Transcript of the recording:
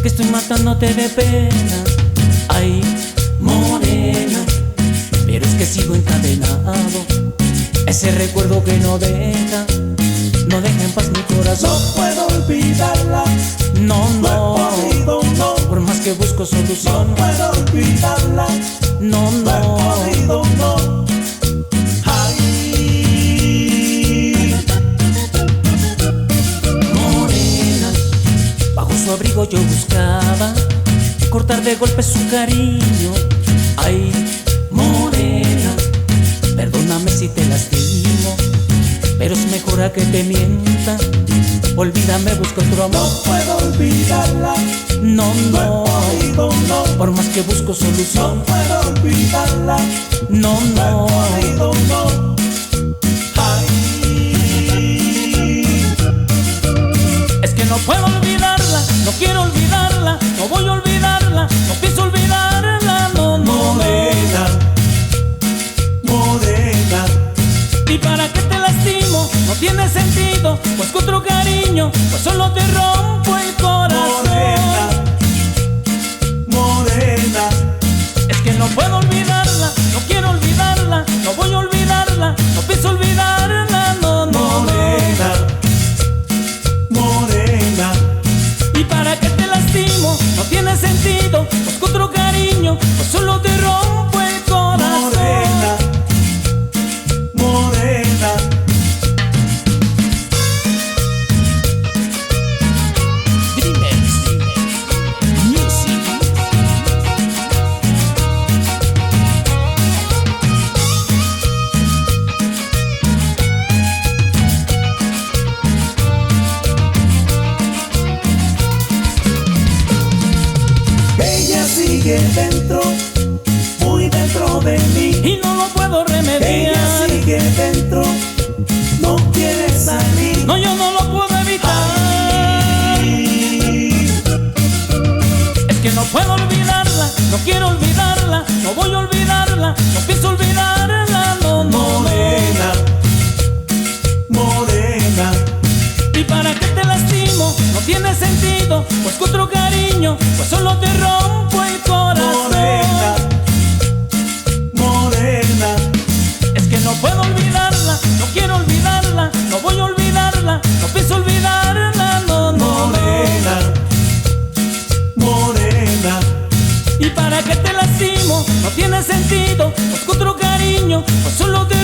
que estoy matándote de pena. Ay, morena, pero es que sigo encadenado. Ese recuerdo que no deja en paz mi corazón. No puedo olvidarla, No, no, no he podido, no. por más que busco No solución. puedo olvidarla, No, no he no, podido, no. Ay, morena, bajo su abrigo yo buscaba cortar de golpe su cariño. Ay, morena, perdóname si te lastimo, pero es mejor a que te mienta. Olvídame, busca otro amor. no puedo olvidarla, No, no he no, podido, no. por más que busco No solución. puedo olvidarla, No, no he no, podido, no. Ay, es que no puedo olvidarla, no quiero olvidarla, no voy a olvidarla, no pienso olvidarla. No, no, morena, morena, ¿y para qué te lastimo? No tiene sentido, pues con otro cariño, pues solo te rompo el corazón. morena, morena, Es que no puedo olvidarla, no quiero olvidarla, no voy a olvidarla, no pienso olvidarla. No, no, morena, morena, ¿y para qué te lastimo? No tiene sentido, pues con otro cariño, pues solo te rompo el corazón. morena, morena. Ella sigue dentro, muy dentro de mí. Y no lo puedo Ella remediar. sigue dentro, no quiere salir. No, yo no lo puedo evitar. Ay, Es que no puedo olvidarla, no quiero olvidarla, no voy a olvidarla, no pienso olvidarla. No, no, morena, morena, ¿y para qué te lastimo? No tiene sentido, pues con otro cariño, pues solo te rompo el corazón. morena, morena, Es que no puedo olvidarla, no quiero olvidarla, no voy a olvidarla, no pienso olvidarla. No, no, morena, morena, ¿y para qué te lastimo? No tiene sentido, pues con otro cariño, pues solo te